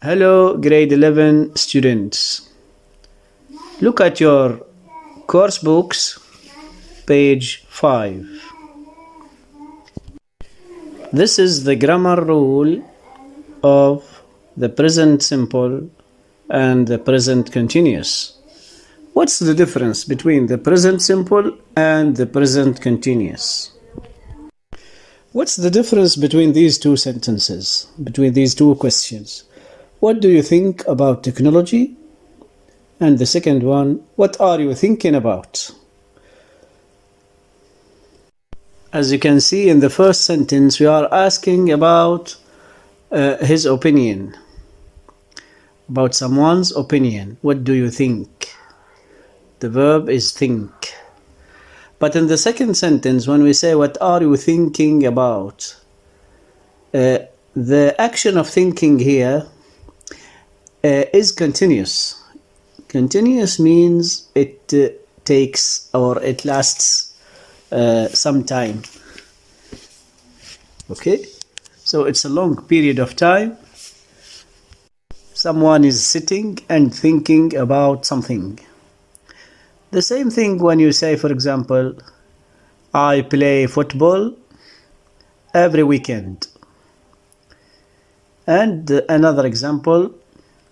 Hello, grade 11 students. Look at your course books, page 5. This is the grammar rule of the present simple and the present continuous. What's the difference between the present simple and the present continuous? What's the difference between these two sentences, between these two questions? What do you think about technology? And the second one, what are you thinking about? As you can see in the first sentence, we are asking about his opinion, about someone's opinion. What do you think? The verb is think. But in the second sentence, when we say, what are you thinking about? The action of thinking here is continuous. Continuous means it takes or it lasts some time. Okay? So it's a long period of time. Someone is sitting and thinking about something. The same thing when you say, for example, I play football every weekend. And another example,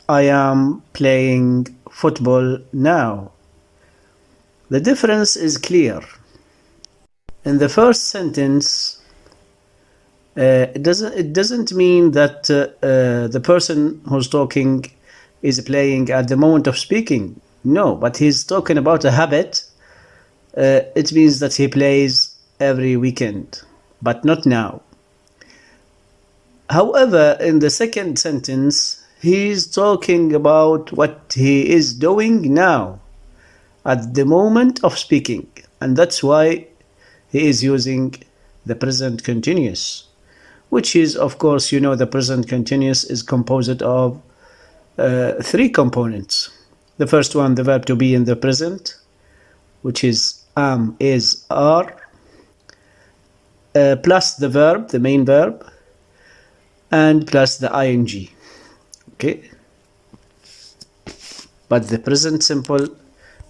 I am playing football now. The difference is clear. In the first sentence, it doesn't mean that the person who's talking is playing at the moment of speaking. No, but he's talking about a habit. It means that he plays every weekend, but not now. However, in the second sentence, he's talking about what he is doing now, at the moment of speaking. And that's why he is using the present continuous, which is, of course, the present continuous is composed of three components. The first one, the verb to be in the present, which is am, is, are, plus the verb, the main verb, and plus the ing. Okay? But the present simple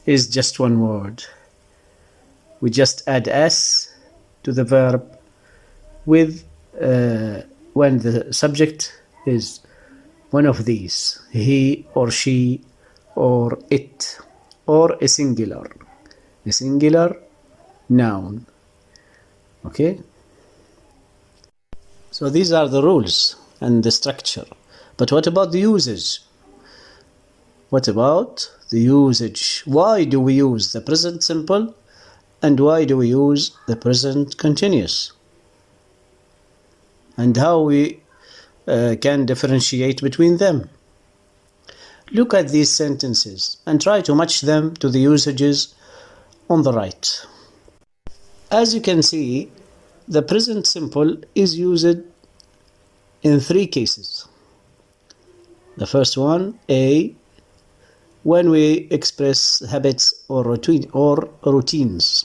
is just one word. We just add s to the verb with when the subject is one of these, he or she or it, or a singular noun. Okay? So these are the rules and the structure. But what about the usage? What about the usage? Why do we use the present simple and why do we use the present continuous? And how we can differentiate between them? Look at these sentences and try to match them to the usages on the right. As you can see, the present simple is used in three cases. The first one, A, when we express habits or routines.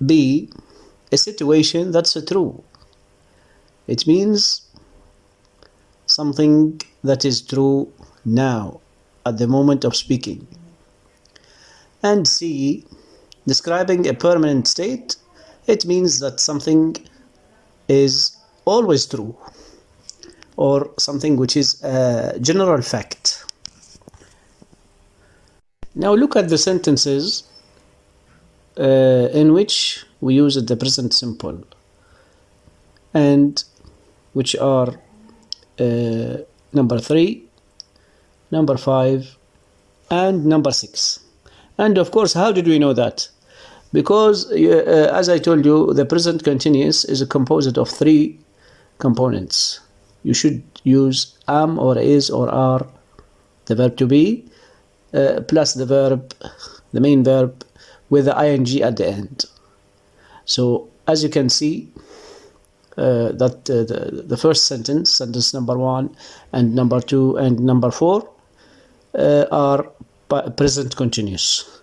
B, a situation that's true. It means something that is true now, at the moment of speaking. And C, describing a permanent state. It means that something is always true, or something which is a general fact. Now look at the sentences in which we use the present simple, and which are number 3, number 5, and number 6. And of course, how did we know that? Because as I told you, the present continuous is composed of three components. You should use am or is or are, the verb to be, plus the verb, the main verb, with the ing at the end. So as you can see, that the first sentence number 1 and number 2 and number 4 are present continuous.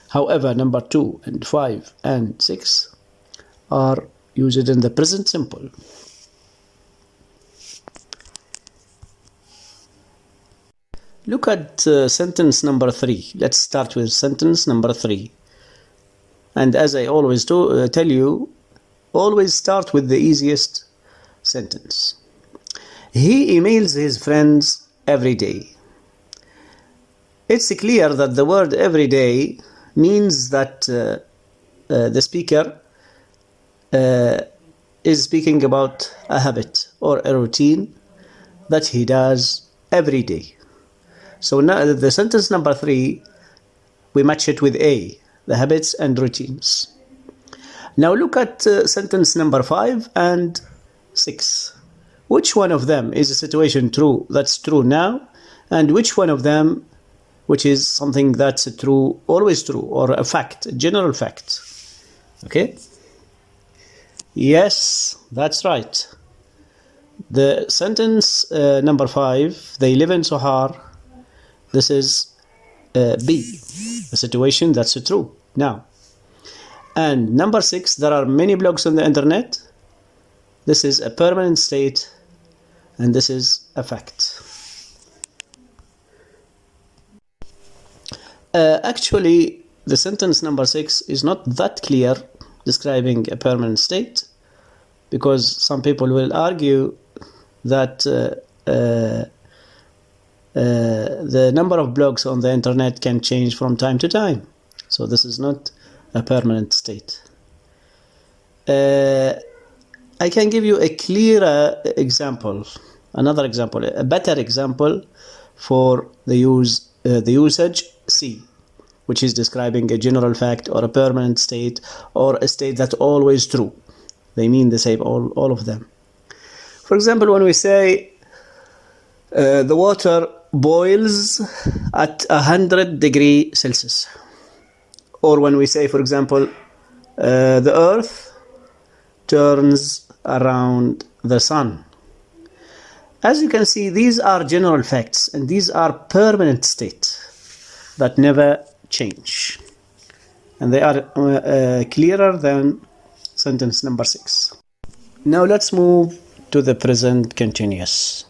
However, number 2 and 5 and 6 are used in the present simple. Look at sentence number 3. Let's start with sentence number 3. And as I always tell you, always start with the easiest sentence. He emails his friends every day. It's clear that the word every day means that the speaker is speaking about a habit or a routine that he does every day. So now the sentence number 3, we match it with A, the habits and routines. Now look at sentence number 5 and 6. Which one of them is a situation true that's true now, and which one of them which is something that's true, always true, or a fact, a general fact? Okay? Yes, that's right. The sentence number 5, they live in Sohar, this is B, a situation that's true now. And number 6, there are many blogs on the internet. This is a permanent state, and this is a fact. Actually, the sentence number 6 is not that clear describing a permanent state, because some people will argue that the number of blogs on the internet can change from time to time. So this is not a permanent state. I can give you a clearer example, another example, a better example for the usage C, which is describing a general fact or a permanent state or a state that's always true. They mean the same, all of them. For example, when we say the water boils at 100 degrees Celsius, or when we say, for example, the earth turns around the sun. As you can see, these are general facts, and these are permanent states that never change, and they are clearer than sentence number 6. Now let's move to the present continuous.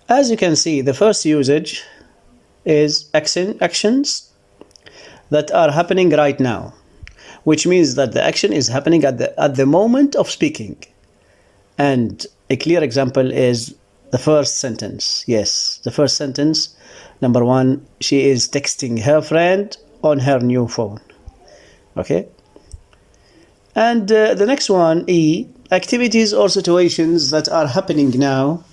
As you can see, the first usage is actions that are happening right now, which means that the action is happening at the moment of speaking. And a clear example is the first sentence. Yes, the first sentence, number 1, she is texting her friend on her new phone. Okay? And the next one, E, activities or situations that are happening now,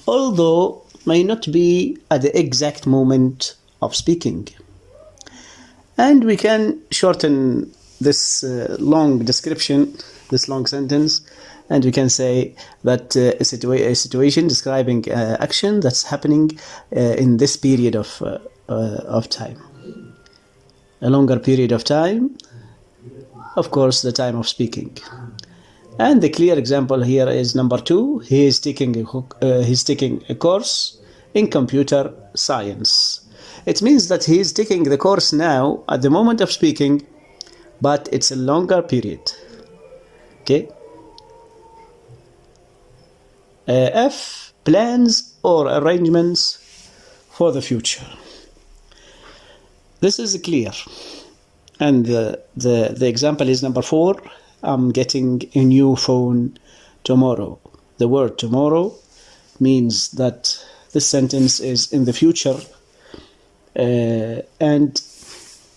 although may not be at the exact moment of speaking. And we can shorten this long description, this long sentence, and we can say that a situation describing action that's happening in this period of time. A longer period of time, of course, the time of speaking. And the clear example here is number 2. He is taking a course in computer science. It means that he is taking the course now at the moment of speaking, but it's a longer period. Okay. F, plans or arrangements for the future. This is clear. And the example is number 4. I'm getting a new phone tomorrow. The word tomorrow means that this sentence is in the future, and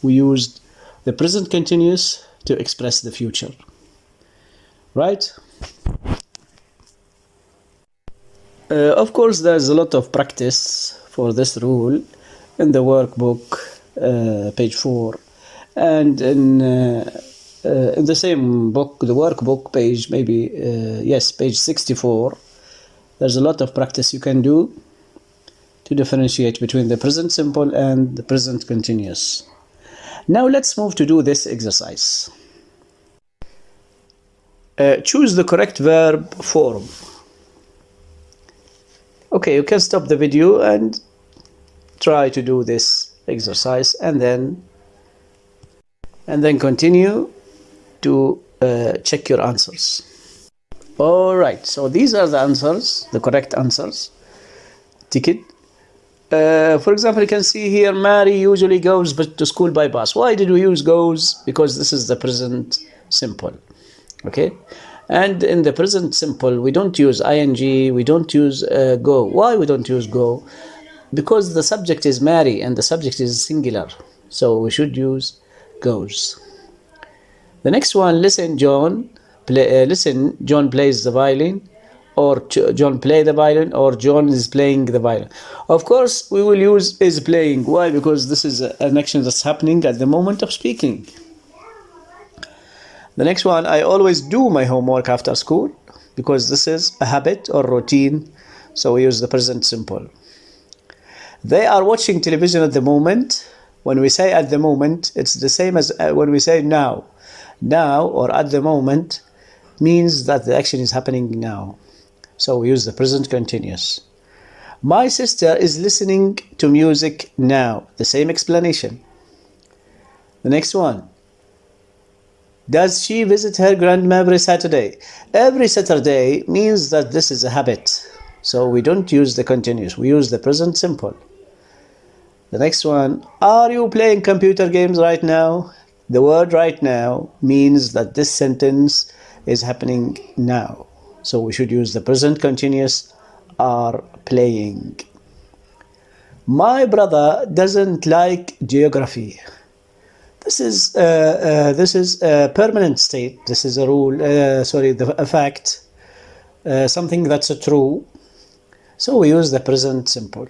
we used the present continuous to express the future. Right? Of course, there's a lot of practice for this rule in the workbook, page 4, and in the same book, the workbook page, page 64. There's a lot of practice you can do to differentiate between the present simple and the present continuous. Now let's move to do this exercise. Choose the correct verb form. Okay, you can stop the video and try to do this exercise, and then continue to check your answers. All right, so these are the answers, the correct answers. Tick it. For example, you can see here Mary usually goes to school by bus. Why did we use goes? Because this is the present simple. Okay? And in the present simple, we don't use ing, we don't use go. Why we don't use go? Because the subject is Mary and the subject is singular. So we should use goes. The next one, listen, John. Listen, John plays the violin, or John play the violin, or John is playing the violin. Of course, we will use is playing. Why? Because this is an action that's happening at the moment of speaking. The next one, I always do my homework after school, because this is a habit or routine, so we use the present simple. They are watching television at the moment. When we say at the moment, it's the same as when we say now. Now or at the moment means that the action is happening now. So we use the present continuous. My sister is listening to music now. The same explanation. The next one. Does she visit her grandma every Saturday? Every Saturday means that this is a habit. So we don't use the continuous. We use the present simple. The next one. Are you playing computer games right now? The word right now means that this sentence is happening now. So we should use the present continuous, are playing. My brother doesn't like geography. This is a permanent state. This is a rule. A fact. Something that's true. So we use the present simple.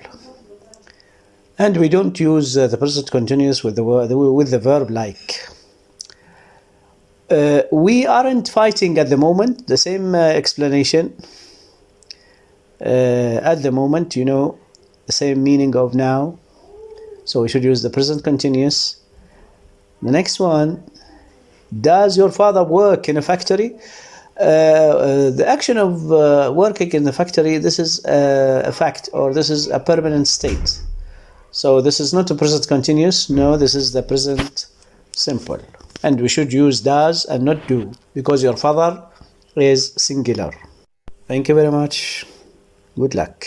And we don't use the present continuous with the verb like. We aren't fighting at the moment. The same explanation. At the moment, the same meaning of now. So we should use the present continuous. The next one. Does your father work in a factory? The action of working in the factory, this is a fact, or this is a permanent state. So this is not a present continuous. No, this is the present simple. And we should use does and not do, because your father is singular. Thank you very much. Good luck.